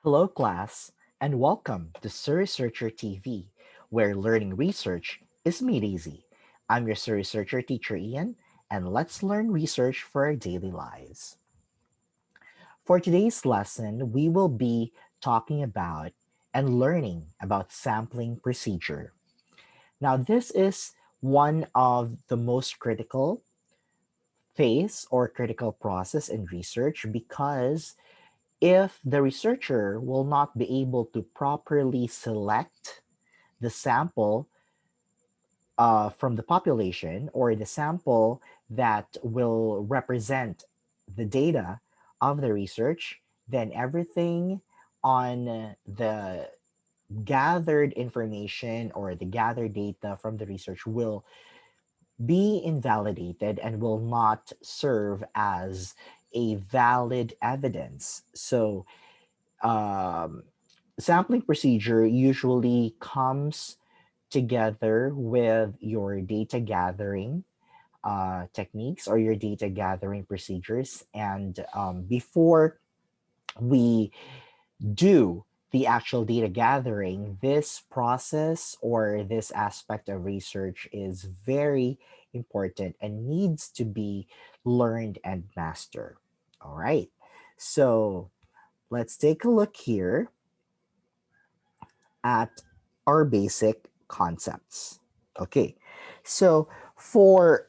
Hello, class, and welcome to Sir Researcher TV, where learning research is made easy. I'm your Sir Researcher teacher Ian, and let's learn research for our daily lives. For today's lesson, we will be talking about and learning about sampling procedure. Now, this is one of the most critical phase or critical process in research because if the researcher will not be able to properly select the sample from the population or the sample that will represent the data of the research, then everything on the gathered information or the gathered data from the research will be invalidated and will not serve as a valid evidence. So, um, sampling procedure usually comes together with your data gathering techniques or your data gathering procedures. And before we do the actual data gathering, this process or this aspect of research is very important and needs to be learned and mastered. All right. So let's take a look here at our basic concepts. Okay, so for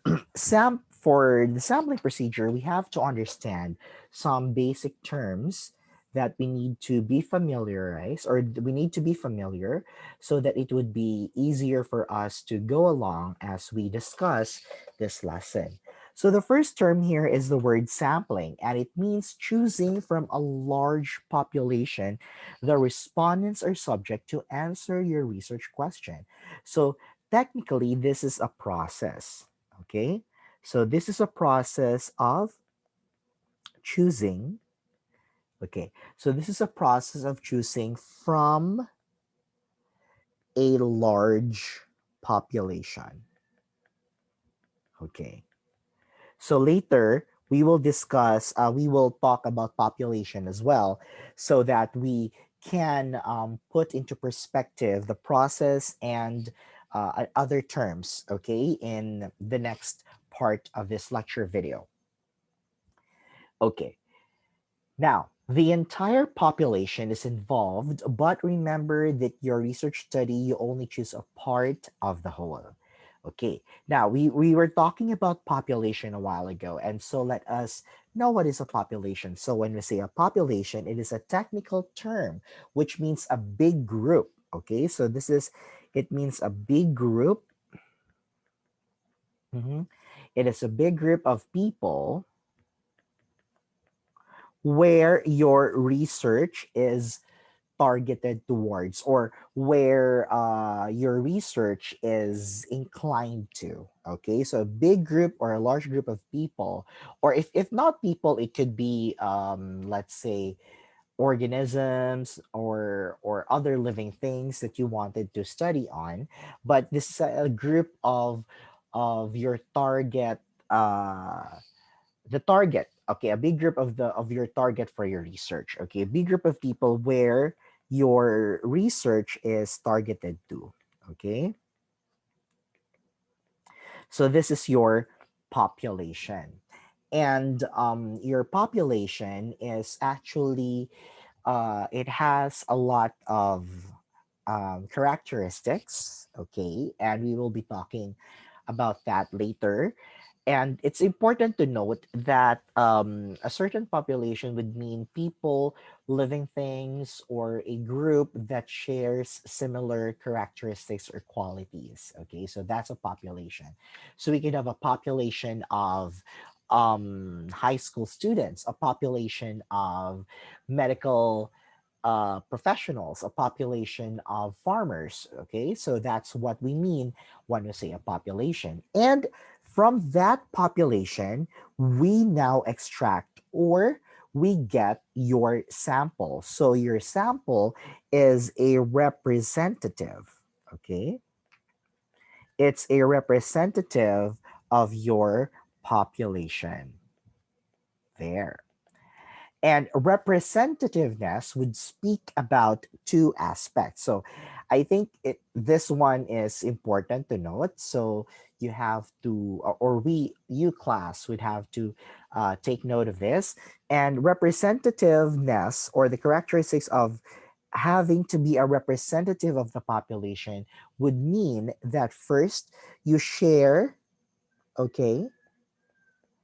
for the sampling procedure, we have to understand some basic terms that we need to be familiarized or we need to be familiar so that it would be easier for us to go along as we discuss this lesson. So the first term here is the word sampling, and it means choosing from a large population. The respondents are subject to answer your research question. So technically, this is a process. Okay. So this is a process of choosing. Okay. So this is a process of choosing from a large population. Okay. So later, we will talk about population as well so that we can put into perspective the process and other terms, okay, in the next part of this lecture video. Okay, now, the entire population is involved, but remember that your research study, you only choose a part of the whole. Okay, now we were talking about population a while ago, and so let us know what is a population. So when we say a population, it is a technical term, which means a big group. Okay, so it means a big group. Mhm. It is a big group of people where your research is targeted towards or where your research is inclined to. Okay, so a big group or a large group of people, or if not people, it could be let's say organisms or other living things that you wanted to study on, but this is a group of your target, the target, okay, a big group of your target for your research. Okay, a big group of people where your research is targeted to. Okay, so this is your population, and your population is actually it has a lot of characteristics. Okay, and we will be talking about that later. And it's important to note that a certain population would mean people, living things, or a group that shares similar characteristics or qualities. Okay, so that's a population. So we could have a population of high school students, a population of medical professionals, a population of farmers. Okay, so that's what we mean when we say a population. And from that population, we now extract or we get your sample. So your sample is a representative. Okay, it's a representative of your population. There. And representativeness would speak about two aspects. So I think this one is important to note. So you have to, or you class would have to take note of this. And representativeness, or the characteristics of having to be a representative of the population, would mean that first you share, okay,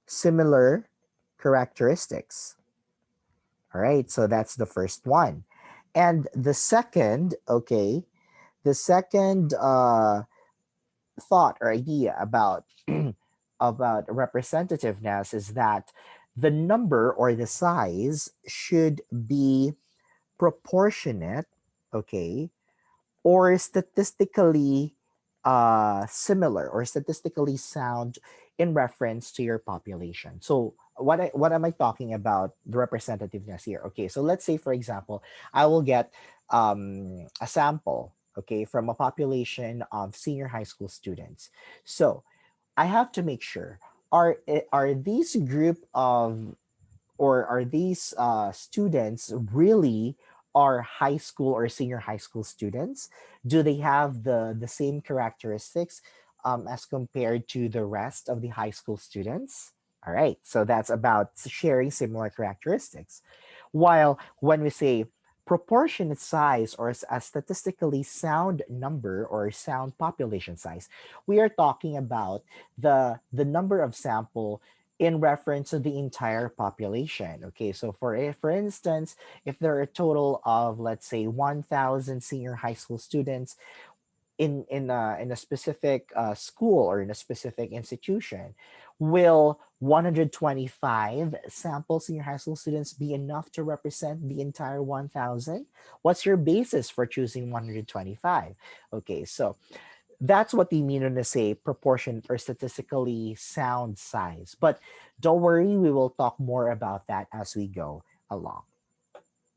similar characteristics. All right, so that's the first one. And the second, okay, the second thought or idea about about representativeness is that the number or the size should be proportionate, okay, or statistically similar or statistically sound in reference to your population. So what am I talking about the representativeness here? Okay, so let's say for example, I will get a sample, okay, from a population of senior high school students. So I have to make sure, are these group of, or are these students really are high school or senior high school students? Do they have the same characteristics as compared to the rest of the high school students? All right, so that's about sharing similar characteristics. While when we say proportionate size, or a statistically sound number or sound population size, we are talking about the number of sample in reference to the entire population. Okay, so for instance, if there are a total of, let's say, 1,000 senior high school students in a specific school or in a specific institution, will 125 sample senior high school students be enough to represent the entire 1,000? What's your basis for choosing 125? Okay, so that's what we mean when we say proportionate or statistically sound size. But don't worry, we will talk more about that as we go along.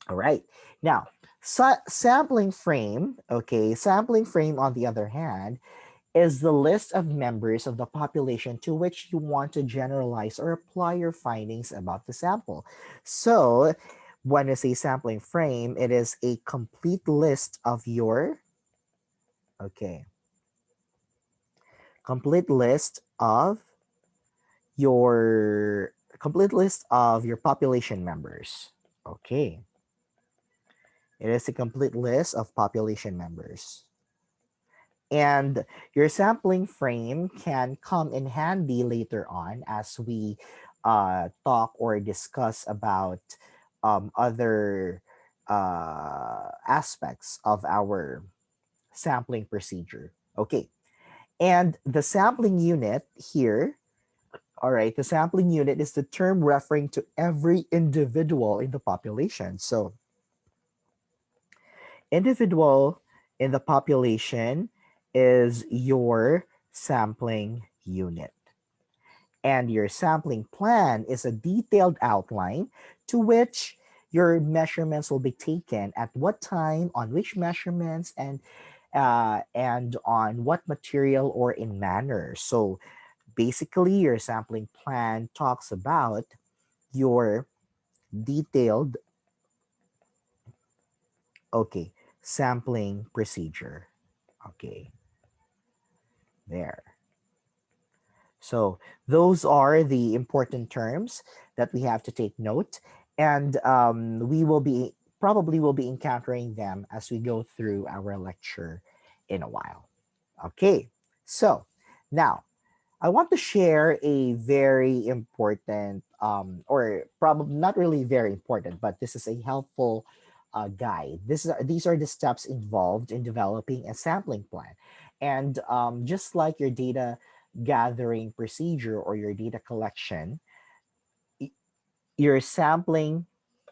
All right. Now, sampling frame, okay, sampling frame, on the other hand, is the list of members of the population to which you want to generalize or apply your findings about the sample. So, when we say sampling frame, it is a complete list of your, okay, complete list of your population members. Okay, it is a complete list of population members. And your sampling frame can come in handy later on as we talk or discuss about other aspects of our sampling procedure. Okay, and the sampling unit here, all right, the sampling unit is the term referring to every individual in the population. So, individual in the population is your sampling unit. And your sampling plan is a detailed outline to which your measurements will be taken at what time, on which measurements, and on what material or in manner. So basically, your sampling plan talks about your detailed, okay, sampling procedure. Okay, there. So those are the important terms that we have to take note, and we will be probably will be encountering them as we go through our lecture in a while. Okay, so now I want to share a very important, or probably not really very important, but this is a helpful guide. These are the steps involved in developing a sampling plan. And just like your data gathering procedure or your data collection, y- your sampling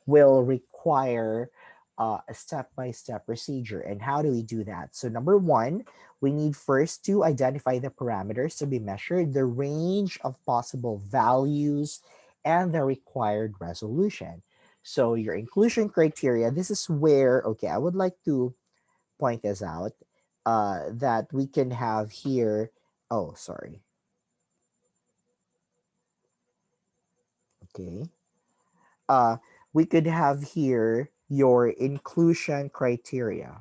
will require a step-by-step procedure. And how do we do that? So number one, we need first to identify the parameters to be measured, the range of possible values, and the required resolution. So your inclusion criteria, this is where, okay, I would like to point this out, that we can have here, oh, sorry, okay. we could have here your inclusion criteria.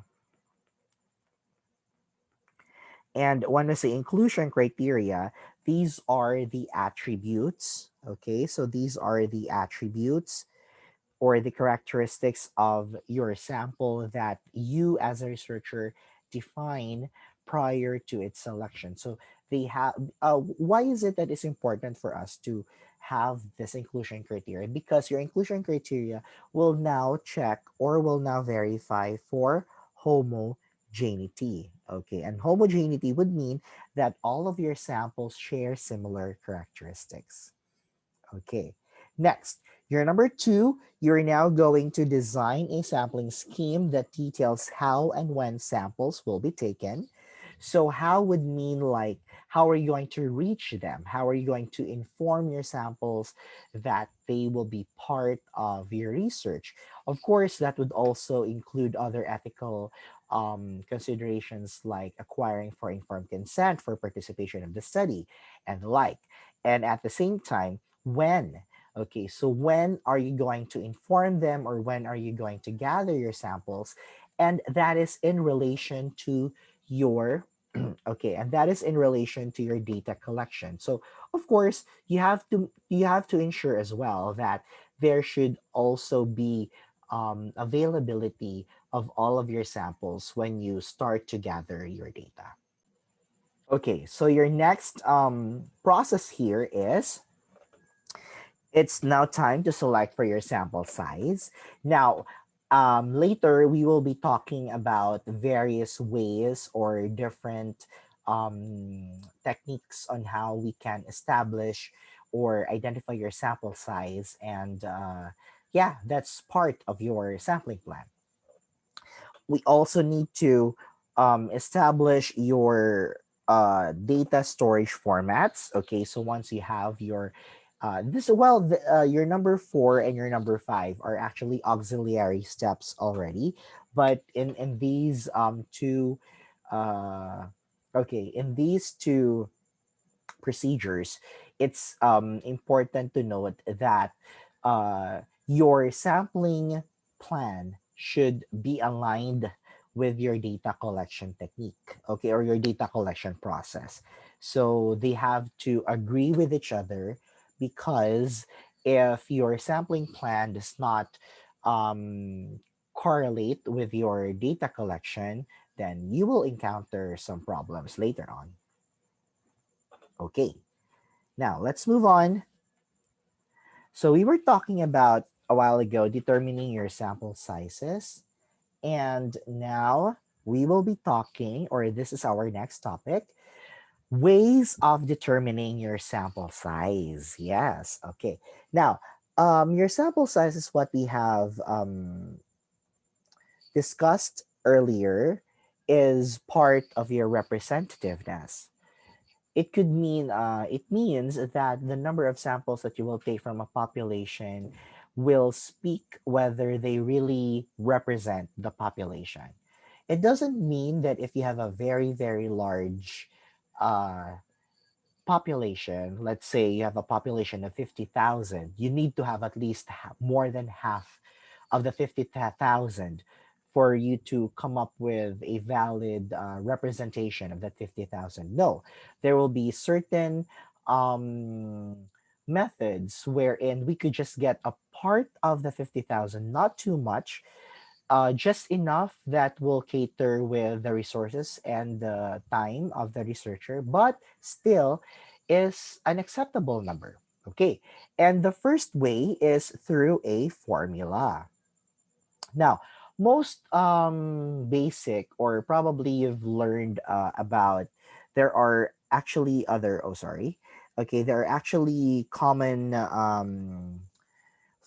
And when I say inclusion criteria, these are the attributes. Okay, so these are the attributes or the characteristics of your sample that you as a researcher define prior to its selection. So they have why is it that it's important for us to have this inclusion criteria? Because your inclusion criteria will now check or will now verify for homogeneity. Okay, and homogeneity would mean that all of your samples share similar characteristics. Okay. Next, your number two, you're now going to design a sampling scheme that details how and when samples will be taken. So, how would mean like, how are you going to reach them? How are you going to inform your samples that they will be part of your research? Of course, that would also include other ethical considerations like acquiring for informed consent for participation of the study and the like. And at the same time, when? Okay, so when are you going to inform them or when are you going to gather your samples? And that is in relation to your okay, and that is in relation to your data collection. So of course, you have to ensure as well that there should also be availability of all of your samples when you start to gather your data. Okay, so your next process here is it's now time to select for your sample size. Now, later we will be talking about various ways or different techniques on how we can establish or identify your sample size. And yeah, that's part of your sampling plan. We also need to establish your data storage formats. Okay, so once you have your your number four and your number five are actually auxiliary steps already, but in these two, uh, okay, in these two procedures, it's important to note that your sampling plan should be aligned with your data collection technique, okay, or your data collection process. So they have to agree with each other because if your sampling plan does not um, correlate with your data collection, then you will encounter some problems later on. Okay. Now, let's move on. So, we were talking about a while ago determining your sample sizes. And now we will be talking, or this is our next topic, ways of determining your sample size. Yes. Okay. Now, your sample size is what we have discussed earlier, is part of your representativeness. It means that the number of samples that you will take from a population will speak whether they really represent the population. It doesn't mean that if you have a very very large uh, population, let's say you have a population of 50,000, you need to have at least more than half of the 50,000 for you to come up with a valid representation of that 50,000. No, there will be certain um, methods wherein we could just get a part of the 50,000, not too much, just enough that will cater with the resources and the time of the researcher, but still is an acceptable number. Okay. And the first way is through a formula. Now, most basic, or probably you've learned about, there are actually other, oh, sorry. Okay, there are actually common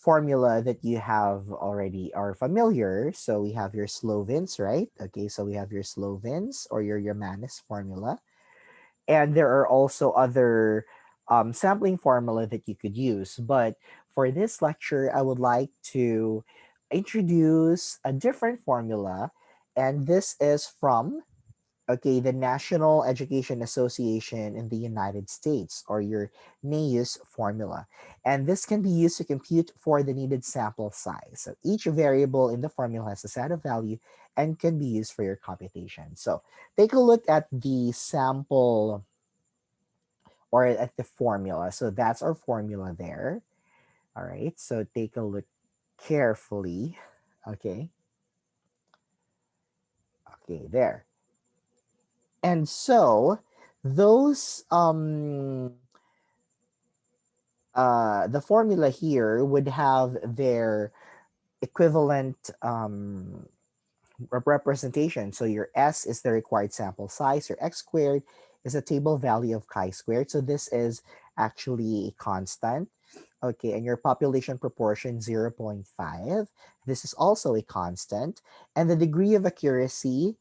formula that you have already are familiar. So we have your Slovens, right? Okay, so we have your Slovens or your Yamanis formula. And there are also other sampling formula that you could use. But for this lecture, I would like to introduce a different formula. And this is from Okay, the National Education Association in the United States, or your NAEUS formula. And this can be used to compute for the needed sample size. So each variable in the formula has a set of value and can be used for your computation. So take a look at the sample or at the formula. So that's our formula there. All right, so take a look carefully. Okay, okay, there. And so those the formula here would have their equivalent representation. So your S is the required sample size, your X squared is a table value of chi squared. So this is actually a constant. Okay, and your population proportion 0.5. This is also a constant. And the degree of accuracy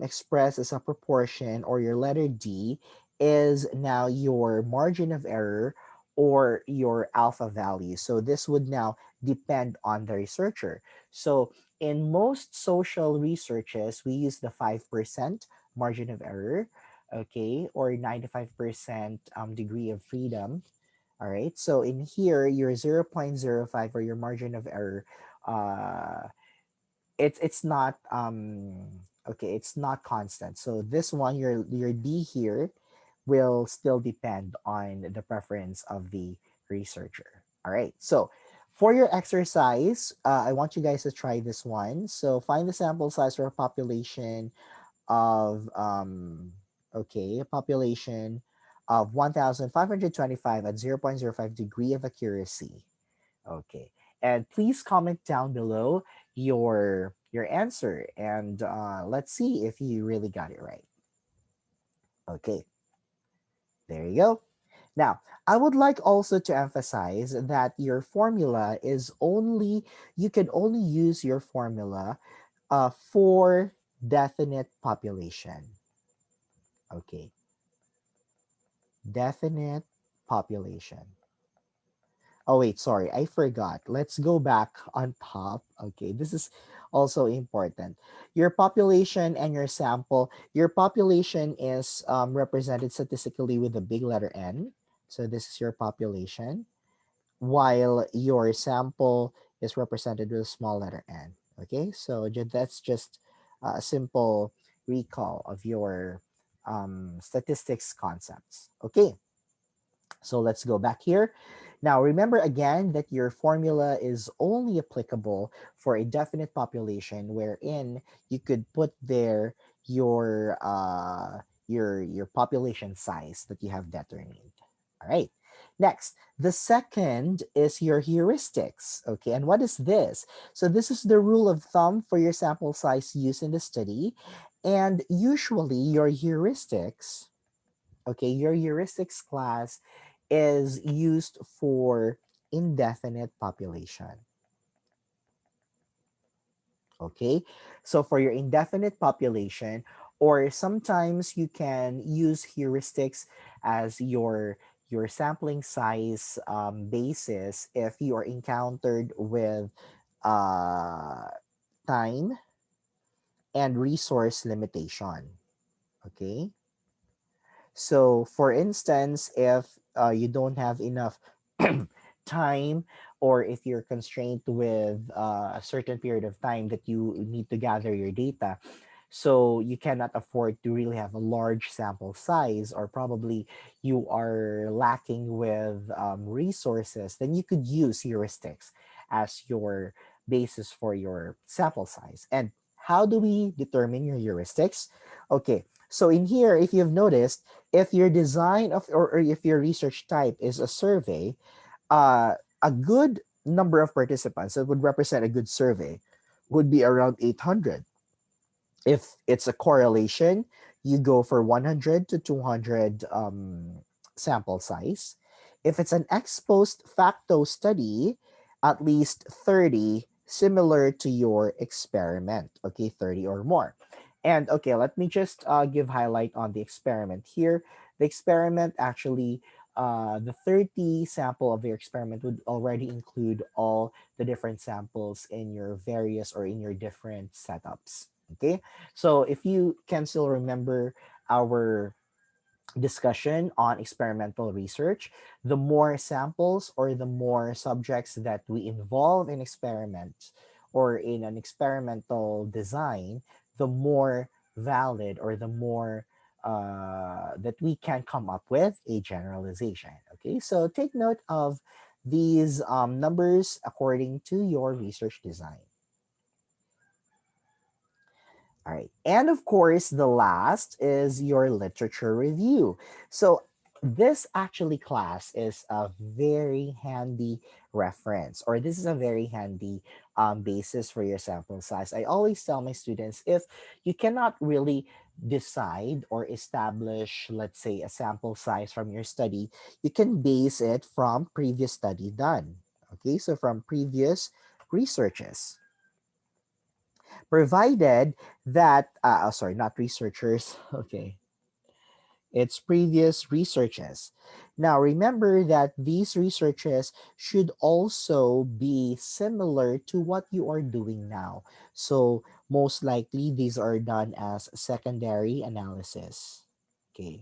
expressed as a proportion, or your letter D, is now your margin of error or your alpha value. So this would now depend on the researcher. So in most social researches, we use the 5% margin of error, okay, or 95% degree of freedom. All right. So in here, your 0.05, or your margin of error, uh, it's not okay. It's not constant. So this one, your D here, will still depend on the preference of the researcher. All right. So for your exercise, I want you guys to try this one. So find the sample size for a population of okay, a population of 1525 at 0.05 degree of accuracy. Okay. And please comment down below your answer, and let's see if you really got it right. Okay, there you go. Now, I would like also to emphasize that your formula is only, you can only use your formula for definite population. Okay, definite population. Oh, wait, sorry, I forgot. Let's go back on top. Okay, this is also important. Your population and your sample. Your population is represented statistically with a big letter N. So this is your population, while your sample is represented with a small letter N. Okay, so that's just a simple recall of your statistics concepts. Okay, so let's go back here. Now, remember again that your formula is only applicable for a definite population, wherein you could put there your population size that you have determined. All right. Next, the second is your heuristics. Okay, and what is this? So this is the rule of thumb for your sample size used in the study, and usually your heuristics, okay, your heuristics class is used for indefinite population. Okay, so for your indefinite population, or sometimes you can use heuristics as your sampling size basis if you are encountered with uh, time and resource limitation. Okay, so, for instance, if you don't have enough time, or if you're constrained with a certain period of time that you need to gather your data, so you cannot afford to really have a large sample size, or probably you are lacking with resources, then you could use heuristics as your basis for your sample size. And how do we determine your heuristics? Okay, so in here, if you've noticed, if your design of, or if your research type is a survey, a good number of participants that would represent a good survey would be around 800. If it's a correlation, you go for 100 to 200 sample size. If it's an ex post facto study, at least 30, similar to your experiment. Okay, 30 or more. And okay, let me just give highlight on the experiment here. The experiment actually, the 30 sample of your experiment would already include all the different samples in your various, or in your different setups. Okay, so if you can still remember our discussion on experimental research, the more samples or the more subjects that we involve in experiments or in an experimental design, the more valid or the more that we can come up with a generalization. Okay, so take note of these numbers according to your research design. All right. And of course, the last is your literature review. So, this actually class is a very handy reference, or this is a very handy basis for your sample size. I always tell my students if you cannot really decide or establish, let's say, a sample size from your study, you can base it from previous study done. Okay. So, from previous researches provided that sorry, not researchers. Okay, it's previous researches. Now remember that these researches should also be similar to what you are doing now, so most likely these are done as secondary analysis. Okay,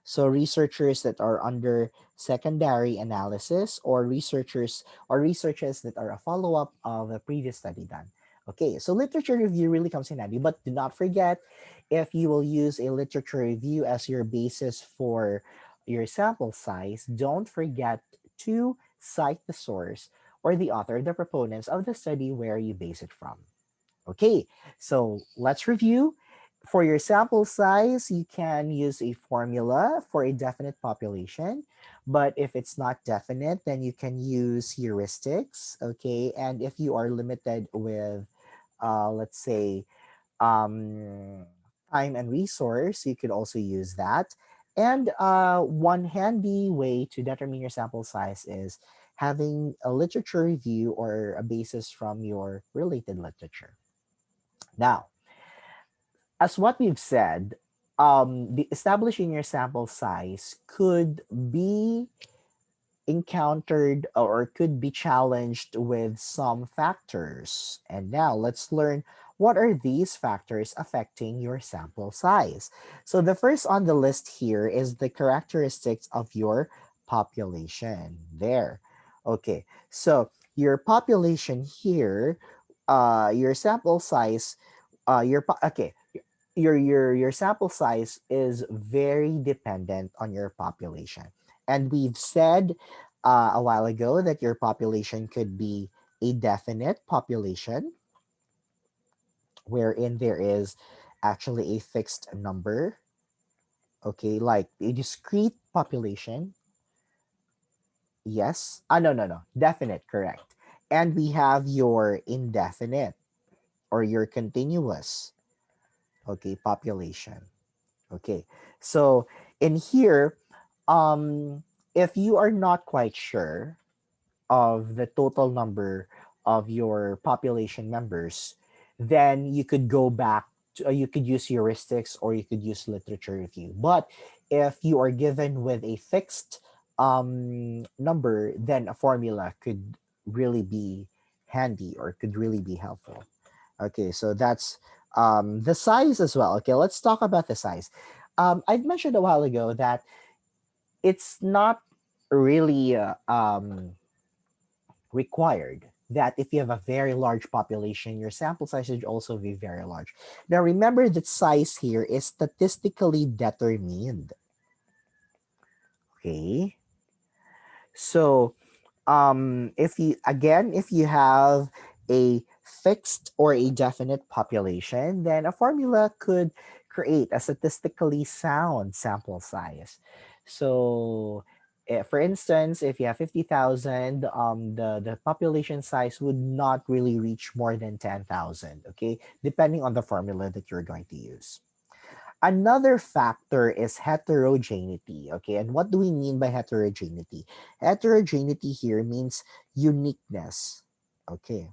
so researchers that are under secondary analysis, or researchers or researches that are a follow-up of a previous study done. Okay, so literature review really comes in handy, but do not forget, if you will use a literature review as your basis for your sample size, don't forget to cite the source or the author, the proponents of the study where you base it from. Okay, so let's review. For your sample size, you can use a formula for a definite population. But if it's not definite, then you can use heuristics. Okay, and if you are limited with, let's say, um, time and resource, you could also use that. And one handy way to determine your sample size is having a literature review or a basis from your related literature. Now, as what we've said, the establishing your sample size could be encountered or could be challenged with some factors. And now let's learn what are these factors affecting your sample size. So the first on the list here is the characteristics of your population. There. Okay. So your population here, your sample size, okay, your sample size is very dependent on your population. And we've said a while ago that your population could be a definite population, wherein there is actually a fixed number, okay, like a discrete population. Yes. No, no, no. Definite, correct. And we have your indefinite or your continuous, okay, population. Okay. So in here, um, if you are not quite sure of the total number of your population members, then you could go back to, you could use heuristics or you could use literature review. But if you are given with a fixed number, then a formula could really be handy or could really be helpful. Okay, so that's the size as well. Okay, let's talk about the size. I've mentioned a while ago that it's not really required that if you have a very large population, your sample size should also be very large. Now, remember that size here is statistically determined. Okay, so if you again if you have a fixed or a definite population, then a formula could create a statistically sound sample size. So for instance, if you have 50,000, the population size would not really reach more than 10,000, okay, depending on the formula that you're going to use. Another factor is heterogeneity. Okay, and what do we mean by heterogeneity? Heterogeneity here means uniqueness. Okay,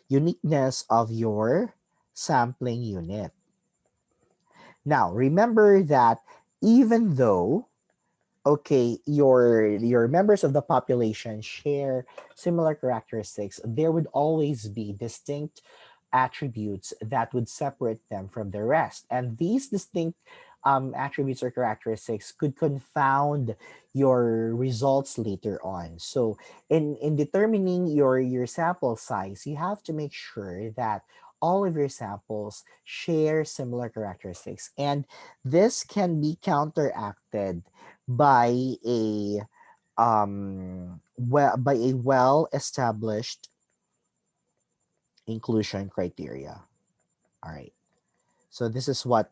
uniqueness of your sampling unit. Now, remember that even though okay, your members of the population share similar characteristics, there would always be distinct attributes that would separate them from the rest. And these distinct attributes or characteristics could confound your results later on. So in determining your sample size, you have to make sure that all of your samples share similar characteristics. And this can be counteracted by a by a well established inclusion criteria. All right. So this is what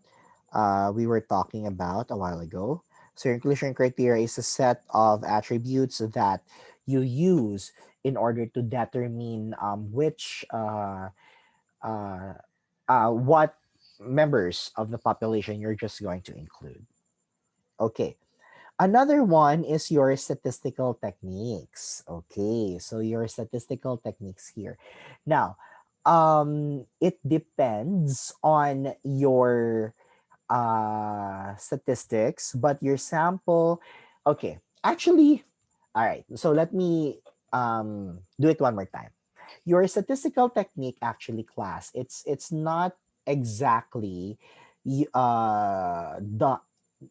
we were talking about a while ago. So your inclusion criteria is a set of attributes that you use in order to determine which uh, what members of the population you're just going to include. Okay. Another one is your statistical techniques. Okay, so your statistical techniques here. Now, it depends on your statistics, but your sample. Okay, actually, all right. So let me do it one more time. Your statistical technique, actually, class. It's not exactly the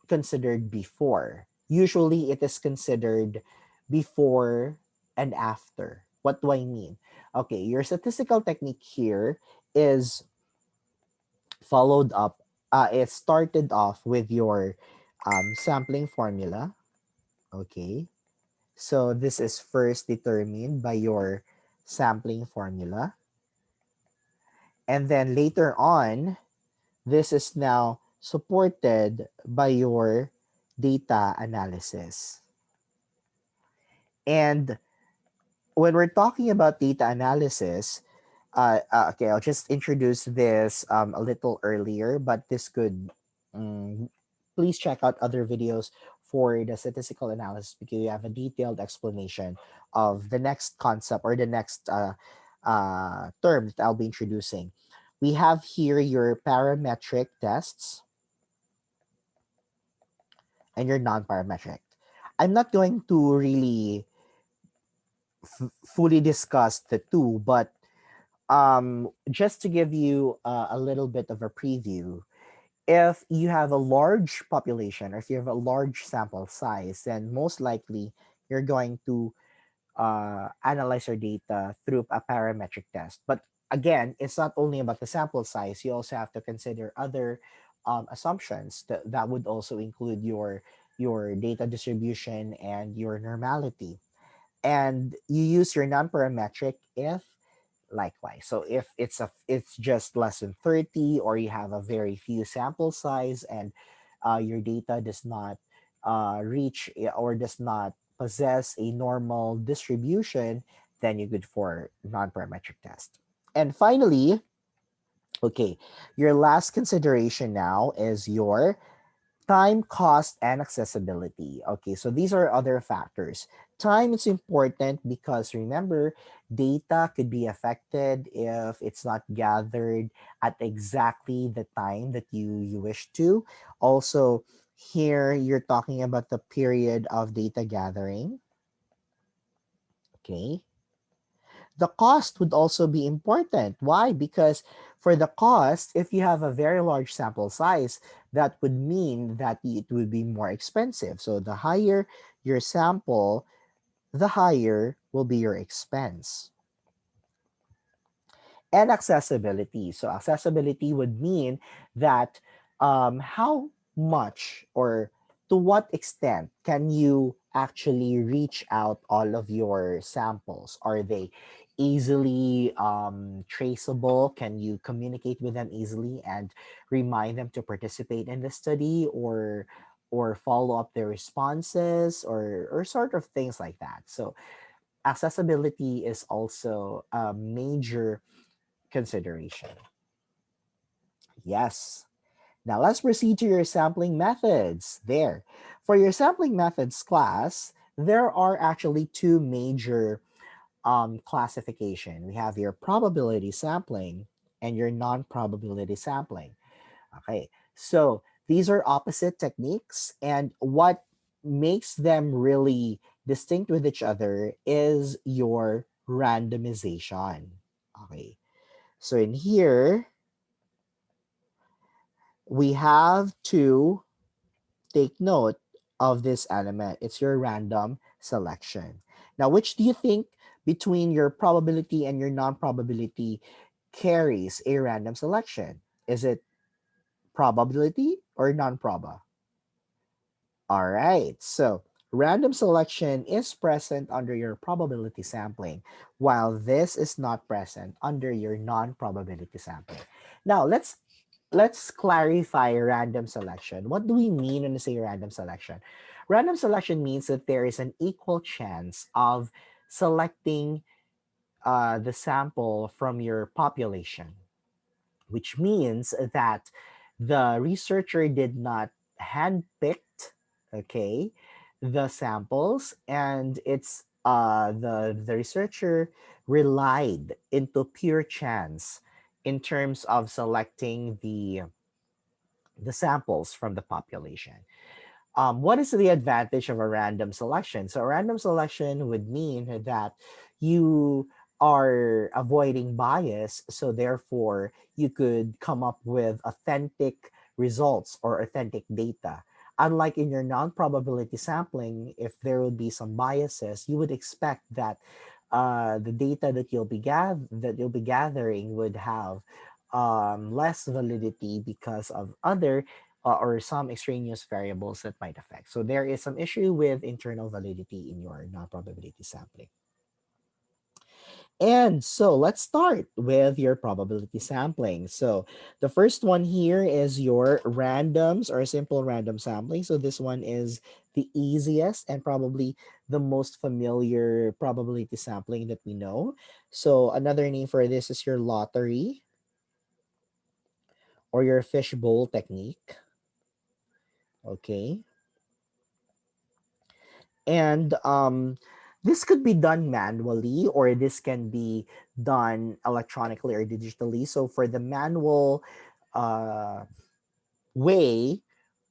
considered before. Usually it is considered before and after. What do I mean? Okay, your statistical technique here is followed up, it started off with your sampling formula. Okay, so this is first determined by your sampling formula. And then later on, this is now supported by your data analysis. And when we're talking about data analysis, okay, I'll just introduce this a little earlier, but this could, um, please check out other videos for the statistical analysis because you have a detailed explanation of the next concept or the next term that I'll be introducing. We have here your parametric tests and your non-parametric. I'm not going to really fully discuss the two, but just to give you a little bit of a preview, if you have a large population or if you have a large sample size, then most likely you're going to analyze your data through a parametric test. But again, it's not only about the sample size, you also have to consider other assumptions that would also include your data distribution and your normality. And you use your non-parametric if likewise. So if it's just less than 30 or you have a very few sample size and your data does not reach or does not possess a normal distribution, then you're good for non-parametric test. And finally, okay, your last consideration now is your time, cost, and accessibility. Okay, so these are other factors. Time is important because remember, data could be affected if it's not gathered at exactly the time that you wish to. Also, here you're talking about the period of data gathering. Okay, the cost would also be important. Why? Because for the cost, if you have a very large sample size, that would mean that it would be more expensive. So the higher your sample, the higher will be your expense. And accessibility. So accessibility would mean that how much or to what extent can you actually reach out all of your samples? Are they easily traceable? Can you communicate with them easily and remind them to participate in the study or follow up their responses or sort of things like that. So accessibility is also a major consideration. Yes. Now let's proceed to your sampling methods. There. For your sampling methods class, there are actually two major classification. We have your probability sampling and your non-probability sampling. Okay. So these are opposite techniques. And what makes them really distinct with each other is your randomization. Okay. So in here, we have to take note of this element. It's your random selection. Now, which do you think between your probability and your non-probability carries a random selection? Is it probability or non-proba? All right. So random selection is present under your probability sampling, while this is not present under your non-probability sampling. Now let's clarify random selection. What do we mean when we say random selection? Random selection means that there is an equal chance of selecting the sample from your population, which means that the researcher did not handpicked, okay, the samples, and it's the researcher relied into pure chance in terms of selecting the samples from the population. What is the advantage of a random selection? So, a random selection would mean that you are avoiding bias, so therefore you could come up with authentic results or authentic data. Unlike in your non-probability sampling, if there would be some biases, you would expect that the data that you'll be gathering would have less validity because of other or some extraneous variables that might affect. So there is some issue with internal validity in your non-probability sampling. And so let's start with your probability sampling. So the first one here is your randoms or simple random sampling. So this one is the easiest and probably the most familiar probability sampling that we know. So another name for this is your lottery or your fishbowl technique. Okay. And this could be done manually or this can be done electronically or digitally. So for the manual uh, way,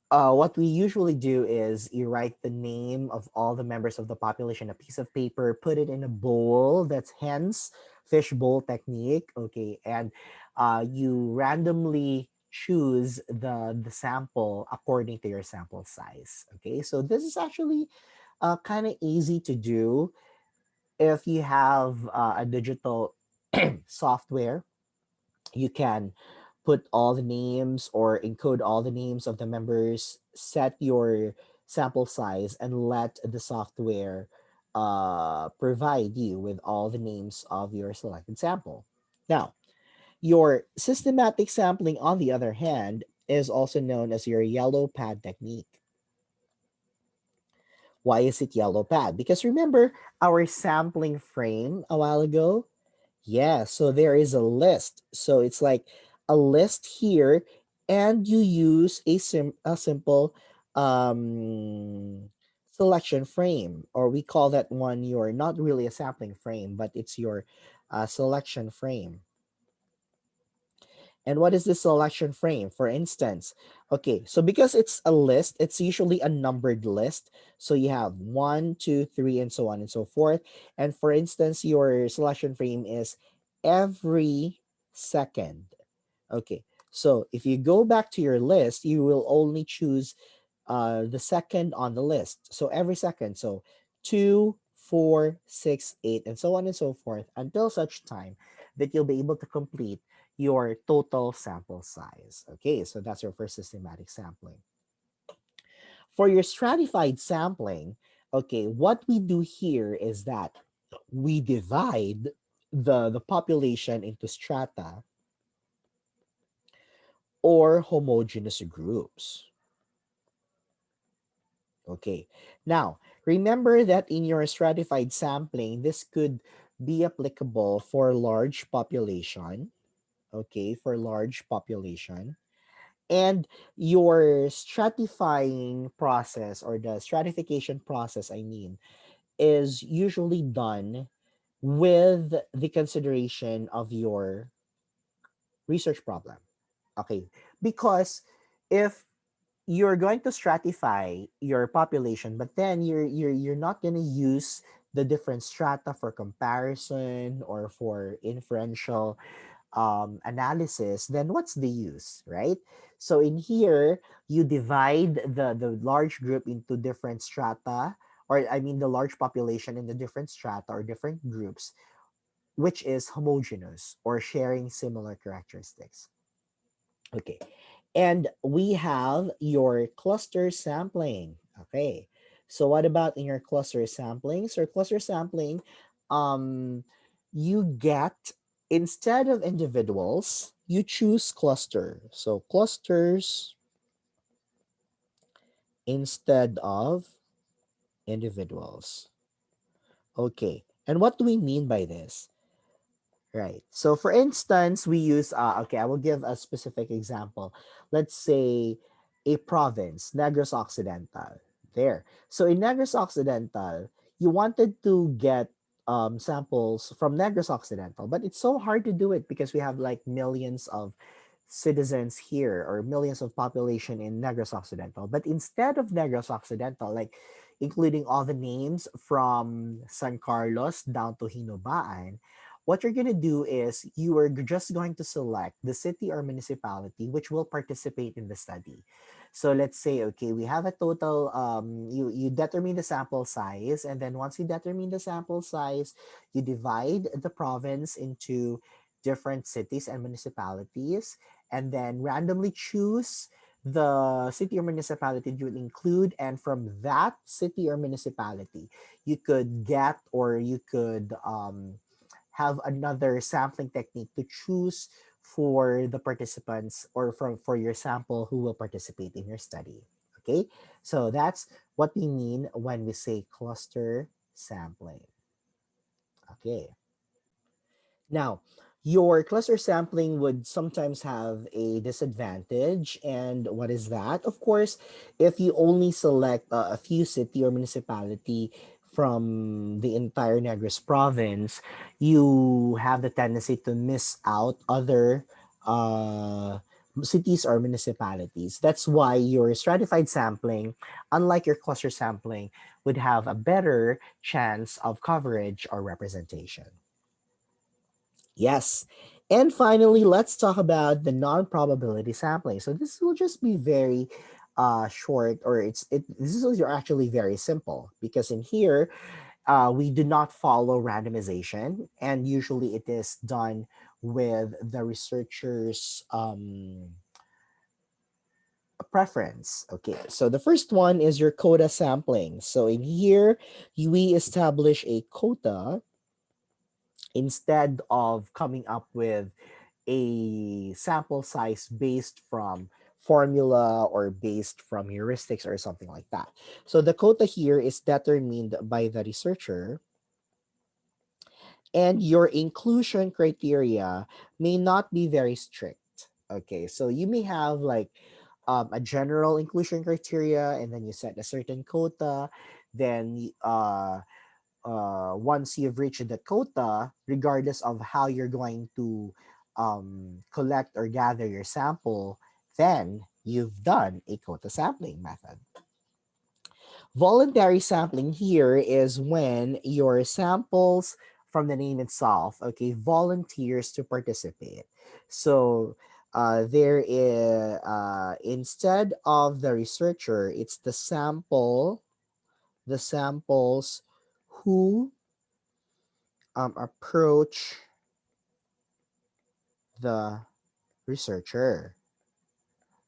what we usually do is you write the name of all the members of the population, a piece of paper, put it in a bowl. That's hence fishbowl technique. Okay, and you randomly choose the sample according to your sample size. Okay, so this is actually kind of easy to do if you have a digital software. You can put all the names or encode all the names of the members, set your sample size, and let the software provide you with all the names of your selected sample. Now, your systematic sampling, on the other hand, is also known as your yellow pad technique. Why is it yellow pad? Because remember our sampling frame a while ago? Yeah, so there is a list. So it's like a list here, and you use a simple um, selection frame, or we call that one your not really a sampling frame, but it's your selection frame. And what is this selection frame? For instance, okay, so because it's a list, it's usually a numbered list. So you have one, two, three, and so on and so forth. And for instance, your selection frame is every second. Okay, so if you go back to your list, you will only choose the second on the list. So every second, so two, four, six, eight, and so on and so forth until such time that you'll be able to complete your total sample size. Okay, so that's your first systematic sampling. For your stratified sampling, okay, what we do here is that we divide the population into strata or homogeneous groups. Okay. Now, remember that in your stratified sampling, this could be applicable for large population. Okay, for large population. And your stratifying process or the stratification process, I mean, is usually done with the consideration of your research problem. Okay, because if you're going to stratify your population, but then you're not going to use the different strata for comparison or for inferential analysis. Then what's the use, right? So in here, you divide the large group into different strata, or I mean the large population in the different strata or different groups, which is homogeneous or sharing similar characteristics. Okay. And we have your cluster sampling. Okay. So what about in your cluster sampling? So cluster sampling, um, you get, instead of individuals, you choose cluster. So clusters instead of individuals. Okay. And what do we mean by this? Right. So for instance, we use, okay, I will give a specific example. Let's say a province, Negros Occidental. There. So in Negros Occidental, you wanted to get samples from Negros Occidental, but it's so hard to do it because we have like millions of citizens here or millions of population in Negros Occidental. But instead of Negros Occidental, like including all the names from San Carlos down to Hinobaan, what you're going to do is you are just going to select the city or municipality which will participate in the study. So let's say, okay, we have a total, you determine the sample size, and then once you determine the sample size, you divide the province into different cities and municipalities, and then randomly choose the city or municipality you will include, and from that city or municipality you could get, or you could have another sampling technique to choose for the participants or for your sample who will participate in your study. Okay, so that's what we mean when we say cluster sampling. Okay. Now, your cluster sampling would sometimes have a disadvantage. And what is that? Of course, if you only select a few city or municipality from the entire Negros province, you have the tendency to miss out other uh, cities or municipalities. That's why your stratified sampling, unlike your cluster sampling, would have a better chance of coverage or representation. Yes. And finally, let's talk about the non-probability sampling. So this will just be very short, or this is actually very simple, because in here we do not follow randomization, and usually it is done with the researcher's preference. Okay, so the first one is your quota sampling. So in here, we establish a quota instead of coming up with a sample size based from formula or based from heuristics or something like that. So the quota here is determined by the researcher, and your inclusion criteria may not be very strict. Okay, so you may have like a general inclusion criteria, and then you set a certain quota. Then once you've reached the quota, regardless of how you're going to collect or gather your sample, then you've done a quota sampling method. Voluntary sampling here is when your samples, from the name itself, okay, volunteers to participate. So there is, instead of the researcher, it's the samples who approach the researcher.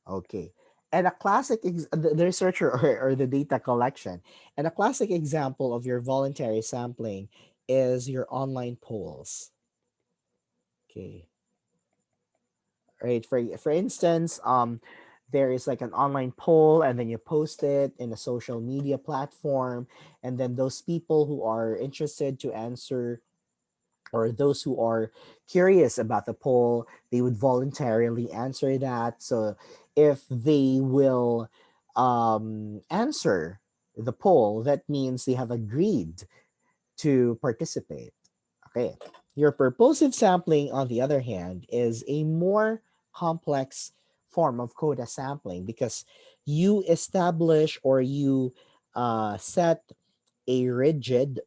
Okay. And a the researcher or the data collection. And a classic example of your voluntary sampling is your online polls. Okay. Right. For instance, there is like an online poll, and then you post it in a social media platform, and then those people who are interested to answer, or those who are curious about the poll, they would voluntarily answer that. So if they will answer the poll, that means they have agreed to participate. Okay. Your purposive sampling, on the other hand, is a more complex form of quota sampling because you establish or you set a rigid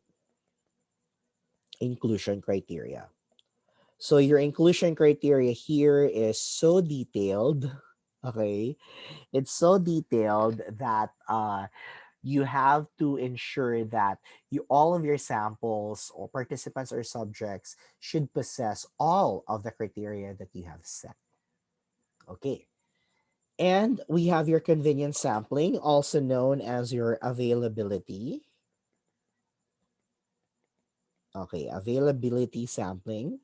inclusion criteria. So your inclusion criteria here is so detailed. Okay, it's so detailed that you have to ensure that all of your samples or participants or subjects should possess all of the criteria that you have set. Okay. And we have your convenience sampling, also known as your availability. Okay, availability sampling.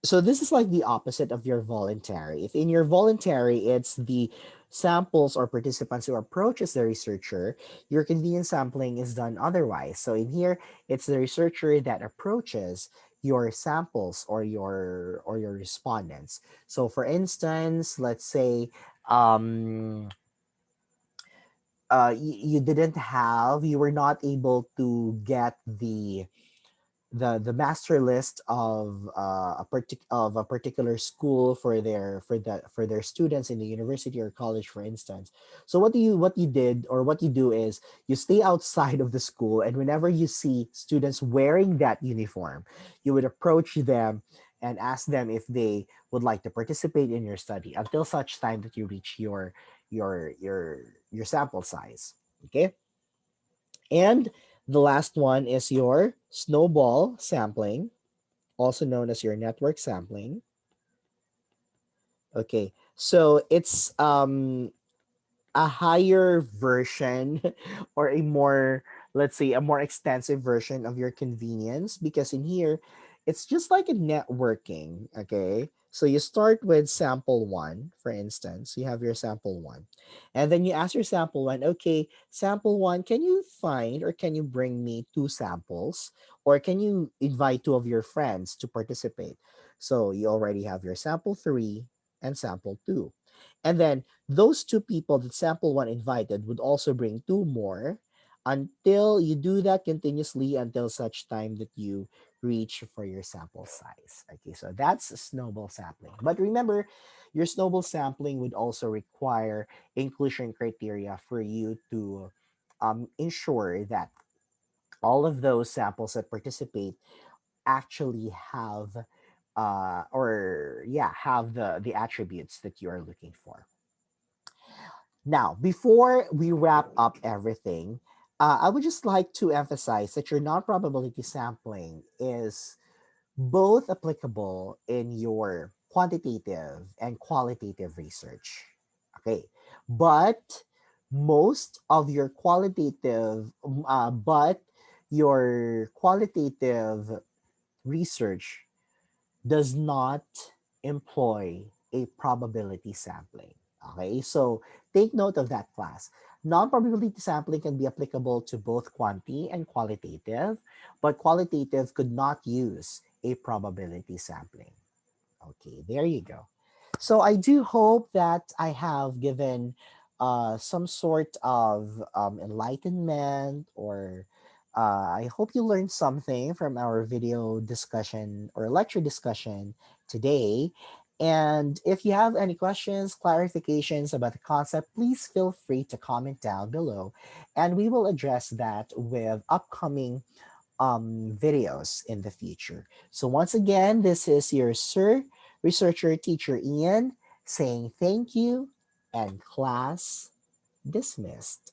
So this is like the opposite of your voluntary. If in your voluntary, it's the samples or participants who approaches the researcher, your convenience sampling is done otherwise. So in here, it's the researcher that approaches your samples or your respondents. So for instance, let's say you didn't have, you were not able to get the master list of of a particular school for their students in the university or college, for instance. So what you did or what you do is you stay outside of the school, and whenever you see students wearing that uniform, you would approach them and ask them if they would like to participate in your study until such time that you reach your sample size. Okay. And the last one is your snowball sampling, also known as your network sampling. Okay, so it's a higher version or a more, let's say, a more extensive version of your convenience, because in here it's just like a networking. Okay, so you start with sample one, for instance. You have your sample one, and then you ask your sample one, okay, sample one, can you find or can you bring me two samples, or can you invite two of your friends to participate? So you already have your sample three and sample two, and then those two people that sample one invited would also bring two more, until you do that continuously until such time that you reach for your sample size. Okay, so that's a snowball sampling. But remember, your snowball sampling would also require inclusion criteria for you to ensure that all of those samples that participate actually have or yeah, have the attributes that you are looking for. Now, before we wrap up everything, I would just like to emphasize that your non-probability sampling is both applicable in your quantitative and qualitative research. Okay, but most of your but your qualitative research does not employ a probability sampling. Okay, so take note of that, class. Non-probability sampling can be applicable to both quanti and qualitative, but qualitative could not use a probability sampling. Okay, there you go. So I do hope that I have given some sort of enlightenment, or I hope you learned something from our video discussion or lecture discussion today. And if you have any questions, clarifications about the concept, please feel free to comment down below, and we will address that with upcoming videos in the future. So once again, this is your Sir Researcher Teacher Ian saying thank you and class dismissed.